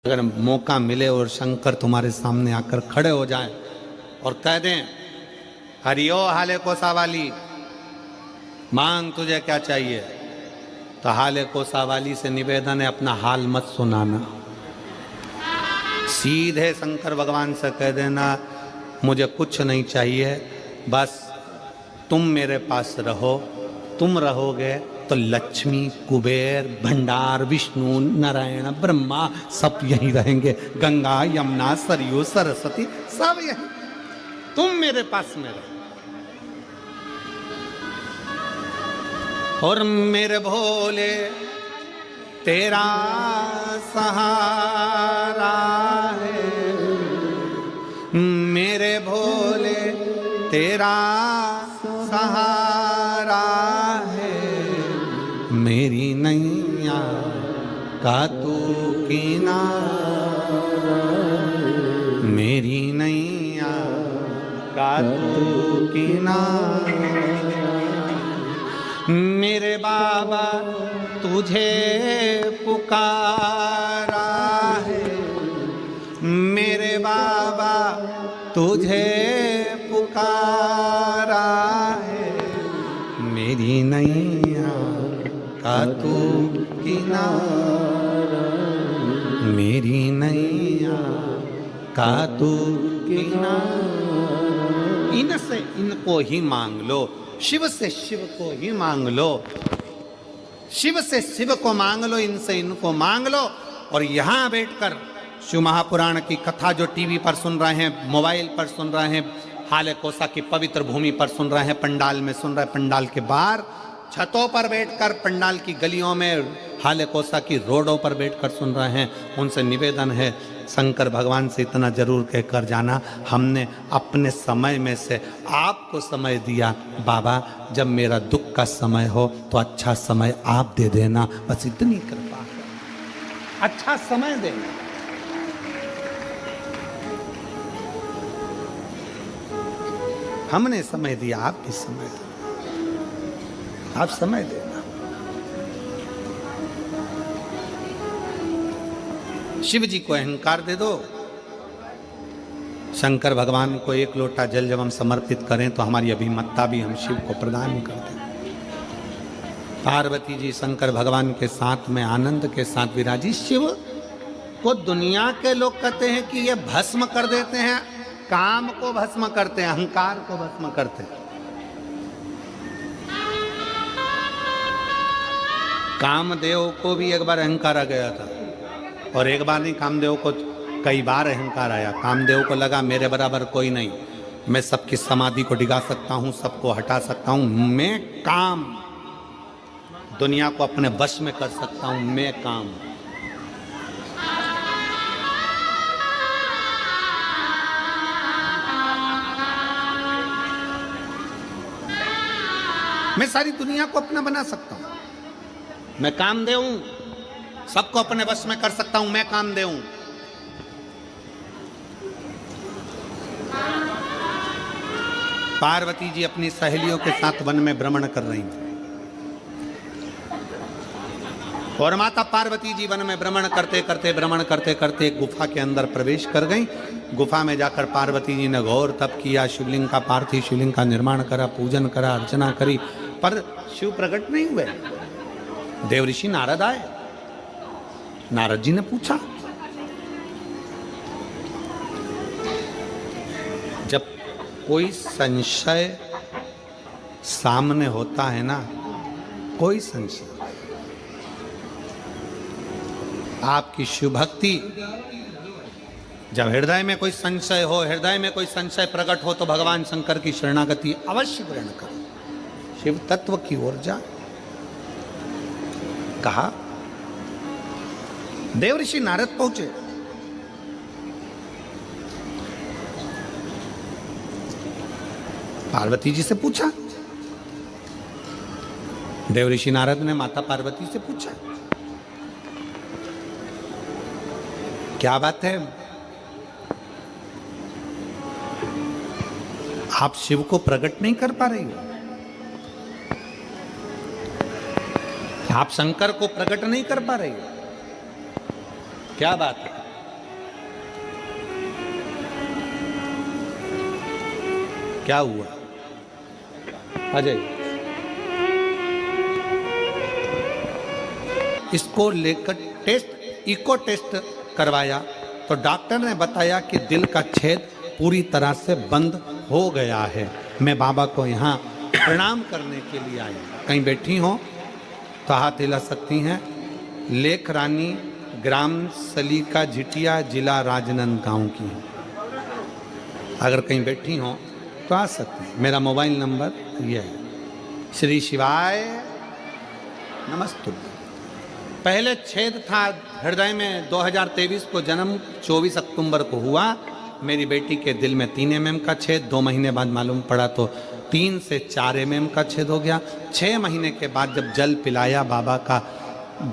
अगर मौका मिले और शंकर तुम्हारे सामने आकर खड़े हो जाएं और कह दें हरियो हाले कोसावाली, मांग तुझे क्या चाहिए, तो हाले कोसावाली से निवेदन है अपना हाल मत सुनाना। सीधे शंकर भगवान से कह देना मुझे कुछ नहीं चाहिए, बस तुम मेरे पास रहो। तुम रहोगे तो लक्ष्मी, कुबेर, भंडार, विष्णु, नारायण, ब्रह्मा सब यहीं रहेंगे। गंगा, यमुना, सरयू, सरस्वती सब यहीं। तुम मेरे पास में रहो। और मेरे भोले तेरा सहारा है, मेरे भोले तेरा सहारा है, मेरी नैया का तू किनारा, मेरी नैया का तू किनारा। मेरे बाबा तुझे पुकारा है, मेरे बाबा तुझे पुकारा है, मेरी नैया का तू किनारा, मेरी नैया का तू किनारा। इनसे इनको ही मांग लो, शिव से शिव को ही मांग लो, शिव से शिव को मांग लो, इनसे इनको मांग लो। और यहां बैठकर शिव महापुराण की कथा जो टीवी पर सुन रहे हैं, मोबाइल पर सुन रहे हैं, हाले कोसा की पवित्र भूमि पर सुन रहे हैं, पंडाल में सुन रहे हैं, पंडाल के बाहर छतों पर बैठकर, पंडाल की गलियों में, हाले कोसा की रोडों पर बैठकर सुन रहे हैं, उनसे निवेदन है शंकर भगवान से इतना जरूर कहकर जाना, हमने अपने समय में से आपको समय दिया बाबा, जब मेरा दुख का समय हो तो अच्छा समय आप दे देना, बस इतनी कृपा है, अच्छा समय देना। हमने समय दिया, आप भी समय देना, आप समय देना। शिव जी को अहंकार दे दो। शंकर भगवान को एक लोटा जल जब हम समर्पित करें तो हमारी अभिमत्ता भी हम शिव को प्रदान कर दें। पार्वती जी शंकर भगवान के साथ में आनंद के साथ विराजी। शिव को दुनिया के लोग कहते हैं कि ये भस्म कर देते हैं, काम को भस्म करते हैं, अहंकार को भस्म करते हैं। कामदेव को भी एक बार अहंकार आ गया था, और एक बार नहीं, कामदेव को कई बार अहंकार आया। कामदेव को लगा मेरे बराबर कोई नहीं, मैं सबकी समाधि को डिगा सकता हूं, सबको हटा सकता हूं, मैं काम, दुनिया को अपने वश में कर सकता हूं, मैं काम। मैं सारी दुनिया को अपना बना सकता हूं, मैं कामदेव हूं, सबको अपने वश में कर सकता हूं, मैं कामदेव हूं। पार्वती जी अपनी सहेलियों के साथ वन में भ्रमण कर रही थी, और माता पार्वती जी वन में भ्रमण करते करते एक गुफा के अंदर प्रवेश कर गई। गुफा में जाकर पार्वती जी ने घोर तप किया, शिवलिंग का, पार्थिव शिवलिंग का निर्माण करा, पूजन करा, अर्चना करी, पर शिव प्रकट नहीं हुए। देवऋषि नारद आए। नारद जी ने पूछा, जब कोई संशय सामने होता है ना, कोई संशय, आपकी शिव भक्ति, जब हृदय में कोई संशय हो, हृदय में कोई संशय प्रकट हो, तो भगवान शंकर की शरणागति अवश्य ग्रहण करो, शिव तत्व की ओर जा। कहा, देवऋषि नारद पहुंचे। पार्वती जी से पूछा। देवऋषि नारद ने माता पार्वती से पूछा, क्या बात है, आप शिव को प्रकट नहीं कर पा रही हो? आप शंकर को प्रकट नहीं कर पा रही हो, क्या बात है? क्या हुआ अजय? इसको लेकर इको टेस्ट करवाया तो डॉक्टर ने बताया कि दिल का छेद पूरी तरह से बंद हो गया है। मैं बाबा को यहाँ प्रणाम करने के लिए आई। कहीं बैठी हो तो हाथ हिला सकती हैं। लेख रानी, ग्राम सलीका झिटिया, जिला राजनांदगांव की हैं। अगर कहीं बैठी हो तो आ सकती हैं। मेरा मोबाइल नंबर यह है। श्री शिवाय नमस्तु। पहले छेद था हृदय में। 2023 को जन्म 24 अक्टूबर को हुआ। मेरी बेटी के दिल में 3 mm का छेद। 2 महीने बाद मालूम पड़ा तो 3 से 4 mm का छेद हो गया। 6 महीने के बाद जब जल पिलाया, बाबा का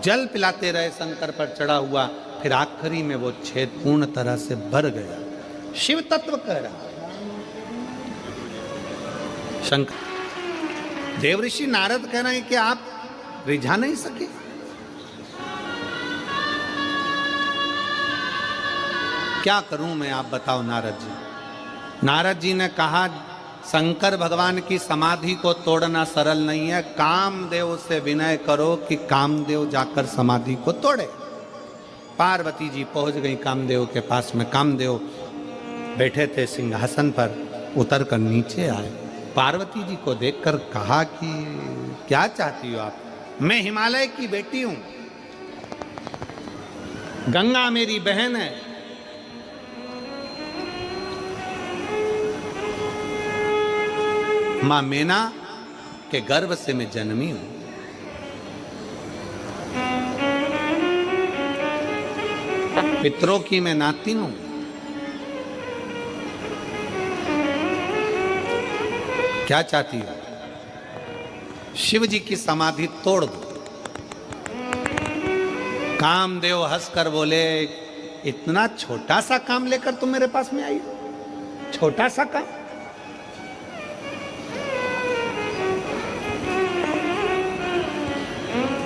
जल पिलाते रहे, शंकर पर चढ़ा हुआ, फिर आखिरी में वो छेद पूर्ण तरह से भर गया। शिव तत्व कह रहा। शंकर देवऋषि नारद कह रहे हैं कि आप रिझा नहीं सके। क्या करूं मैं, आप बताओ नारद जी। नारद जी ने कहा शंकर भगवान की समाधि को तोड़ना सरल नहीं है। कामदेव से विनय करो कि कामदेव जाकर समाधि को तोड़े। पार्वती जी पहुंच गई कामदेव के पास में। कामदेव बैठे थे सिंहासन पर, उतर कर नीचे आए। पार्वती जी को देखकर कहा कि क्या चाहती हो आप? मैं हिमालय की बेटी हूं, गंगा मेरी बहन है। मां मेना के गर्भ से मैं जन्मी हूं। पितरों की मैं नातिन हूं। क्या चाहती हो? शिव जी की समाधि तोड़ दो। कामदेव हंसकर बोले, इतना छोटा सा काम लेकर तुम मेरे पास में आई? छोटा सा काम?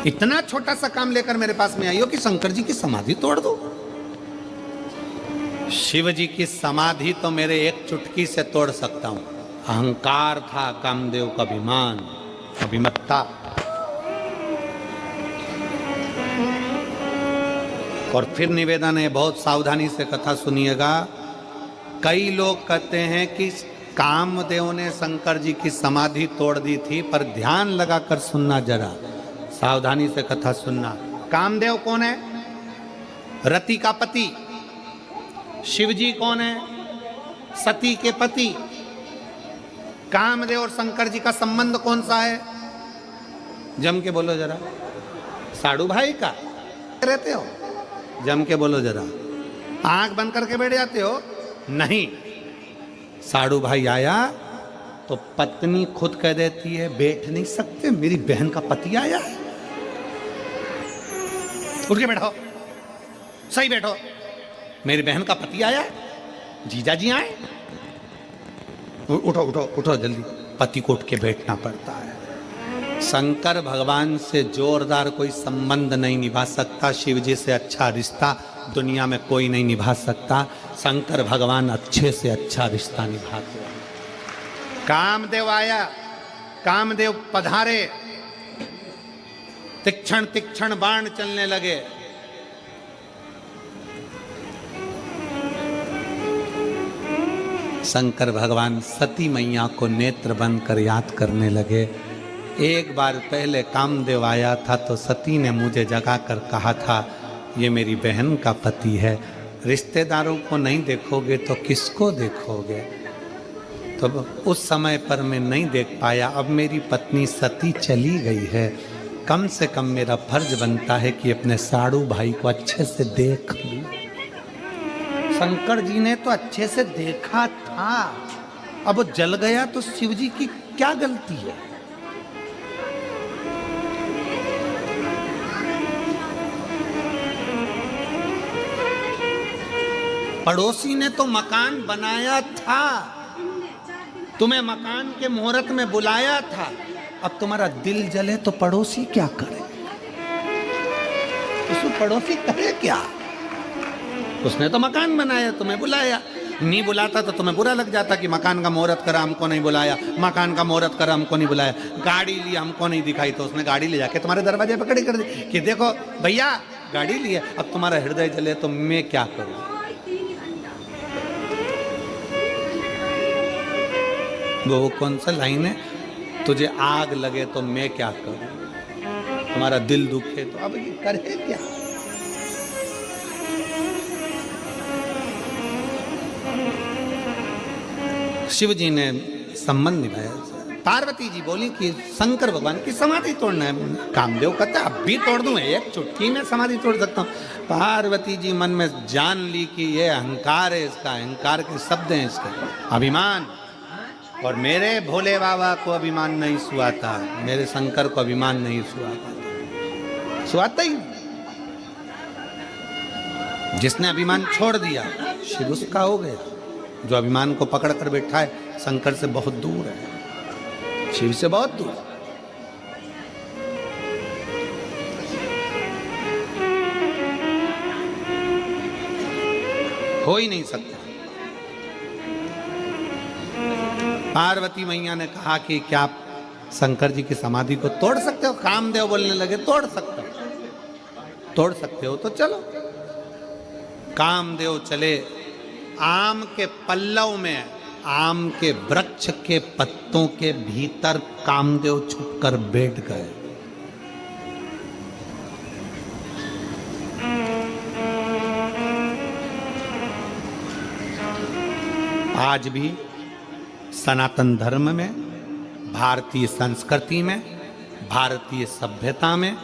इतना छोटा सा काम लेकर मेरे पास में आई हो कि शंकर जी की समाधि तोड़ दो? शिव जी की समाधि तो मेरे एक चुटकी से तोड़ सकता हूं। अहंकार था कामदेव का, अभिमान, अभिमत्ता। और फिर निवेदन है, बहुत सावधानी से कथा सुनिएगा। कई लोग कहते हैं कि कामदेव ने शंकर जी की समाधि तोड़ दी थी, पर ध्यान लगाकर सुनना, जरा सावधानी से कथा सुनना। कामदेव कौन है? रति का पति। शिव जी कौन है? सती के पति। कामदेव और शंकर जी का संबंध कौन सा है? जम के बोलो जरा। साड़ू भाई का रहते हो? जम के बोलो जरा। आंख बंद करके बैठ जाते हो? नहीं। साड़ू भाई आया तो पत्नी खुद कह देती है, बैठ नहीं सकते, मेरी बहन का पति आया है। उठ के बैठो, सही बैठो, मेरी बहन का पति आया, जीजा जी आए। उठो उठो उठो जल्दी। पति को उठ के बैठना पड़ता है। शंकर भगवान से जोरदार कोई संबंध नहीं निभा सकता। शिव जी से अच्छा रिश्ता दुनिया में कोई नहीं निभा सकता। शंकर भगवान अच्छे से अच्छा रिश्ता निभाते हैं। कामदेव आया, कामदेव पधारे, तीक्ष्ण तीक्ष्ण बाण चलने लगे। शंकर भगवान सती मैया को नेत्र बंद कर याद करने लगे। एक बार पहले कामदेव आया था तो सती ने मुझे जगाकर कहा था, ये मेरी बहन का पति है। रिश्तेदारों को नहीं देखोगे तो किसको देखोगे? तो उस समय पर मैं नहीं देख पाया। अब मेरी पत्नी सती चली गई है, कम से कम मेरा फर्ज बनता है कि अपने साड़ू भाई को अच्छे से देख लूं। शंकर जी ने तो अच्छे से देखा था, अब वो जल गया तो शिव जी की क्या गलती है? पड़ोसी ने तो मकान बनाया था, तुम्हें मकान के मुहूर्त में बुलाया था। अब तुम्हारा दिल जले तो पड़ोसी क्या करे? उसमें पड़ोसी करे क्या? उसने तो मकान बनाया, तुम्हें बुलाया। नहीं बुलाता तो तुम्हें बुरा लग जाता कि मकान का मुहूर्त करा हमको नहीं बुलाया, मकान का मुहूर्त करा हमको नहीं बुलाया, गाड़ी ली हमको नहीं दिखाई तो उसने गाड़ी ले जाके तुम्हारे दरवाजे पे खड़ी कर दी कि देखो भैया गाड़ी ली है। अब तुम्हारा हृदय जले तो मैं क्या करूं? वो कौन सा लाइन है, तुझे आग लगे तो मैं क्या करूं, तुम्हारा दिल दुखे तो अब ये करे क्या? शिव जी ने संबंध निभाया। पार्वती जी बोली कि शंकर भगवान की समाधि तोड़ना है। कामदेव कहता अब भी तोड़ दूं, एक चुटकी में समाधि तोड़ सकता हूं। पार्वती जी मन में जान ली कि ये अहंकार है, इसका अहंकार के शब्द हैं इसके, अभिमान। और मेरे भोले बाबा को अभिमान नहीं सुहाता, मेरे शंकर को अभिमान नहीं सुहाता ही। जिसने अभिमान छोड़ दिया शिव उसका हो गया। जो अभिमान को पकड़ कर बैठा है शंकर से बहुत दूर है, शिव से बहुत दूर। हो ही नहीं सकता। पार्वती मैया ने कहा कि क्या आप शंकर जी की समाधि को तोड़ सकते हो? कामदेव बोलने लगे तोड़ सकते हो, तोड़ सकते हो तो चलो। कामदेव चले। आम के पल्लव में, आम के वृक्ष के पत्तों के भीतर कामदेव छुपकर बैठ गए। आज भी सनातन धर्म में, भारतीय संस्कृति में, भारतीय सभ्यता में,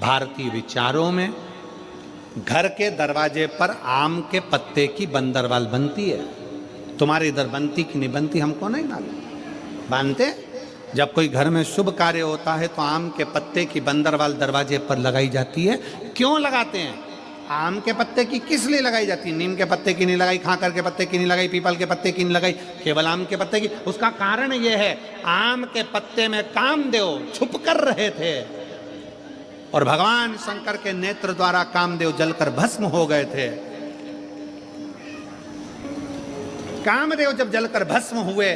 भारतीय विचारों में घर के दरवाजे पर आम के पत्ते की बंदरवाल बनती है। तुम्हारे इधर बनती कि नहीं बनती हमको नहीं मालूम। बांधते जब कोई घर में शुभ कार्य होता है तो आम के पत्ते की बंदरवाल दरवाजे पर लगाई जाती है। क्यों लगाते हैं? आम के पत्ते की किस लिए लगाई जाती है? नीम के पत्ते की नहीं लगाई, खाकर के पत्ते की नहीं लगाई, पीपल के पत्ते की नहीं लगाई, केवल आम के पत्ते की। उसका कारण यह है, आम के पत्ते में कामदेव छुप कर रहे थे और भगवान शंकर के नेत्र द्वारा कामदेव जलकर भस्म हो गए थे। कामदेव जब जलकर भस्म हुए,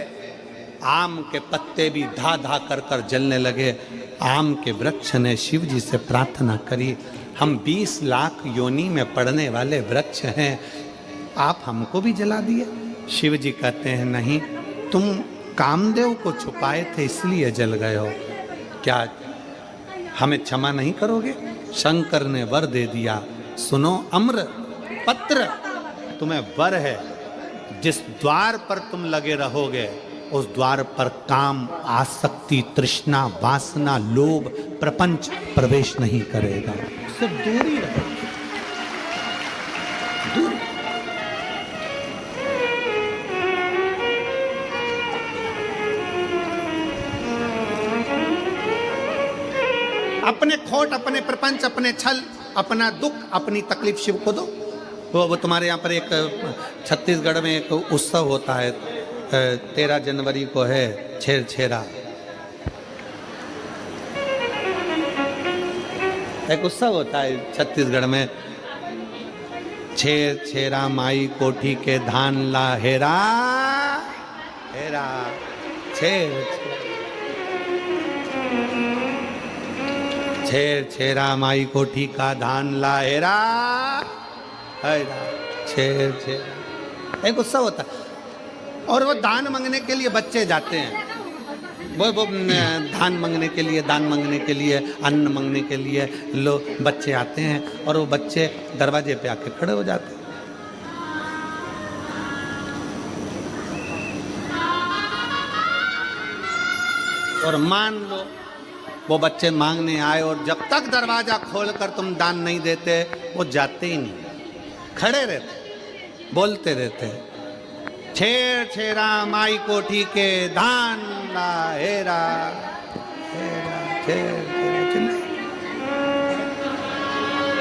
आम के पत्ते भी धा धा कर कर जलने लगे। आम के वृक्ष ने शिव जी से प्रार्थना करी, हम 20 लाख योनि में पड़ने वाले वृक्ष हैं, आप हमको भी जला दिए। शिव जी कहते हैं नहीं, तुम कामदेव को छुपाए थे इसलिए जल गए हो, क्या हमें क्षमा नहीं करोगे? शंकर ने वर दे दिया, सुनो अम्र पत्र, तुम्हें वर है, जिस द्वार पर तुम लगे रहोगे उस द्वार पर काम, आसक्ति, तृष्णा, वासना, लोभ, प्रपंच प्रवेश नहीं करेगा। सब दूरी रहो, दूर। अपने खोट, अपने प्रपंच, अपने छल, अपना दुख, अपनी तकलीफ शिव को दो। वो तुम्हारे यहाँ पर एक छत्तीसगढ़ में एक उत्सव होता है, 13 जनवरी को है छेरा। एक उत्सव होता है छत्तीसगढ़ में, छेरा माई कोठी के धान ला हेरा हेरा, छेरा माई कोठी का धान ला हेरा हेरा, एक उत्सव होता है। और वो दान मांगने के लिए बच्चे जाते हैं, वो धान मांगने के लिए, दान मांगने के लिए, अन्न मांगने के लिए लोग बच्चे आते हैं और वो बच्चे दरवाजे पे आके खड़े हो जाते हैं। और मान लो वो बच्चे मांगने आए और जब तक दरवाजा खोलकर तुम दान नहीं देते वो जाते ही नहीं, खड़े रहते, बोलते रहते, छेरा माई कोठी के धान ला हेरा हेरा, चिल्ला,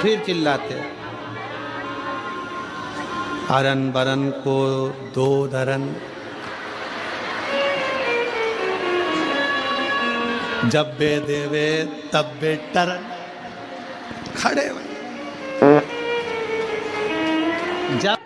फिर चिल्लाते, अरन बरन को दो धरन, जब बे देवे तब बे टरन, खड़े हुए। जब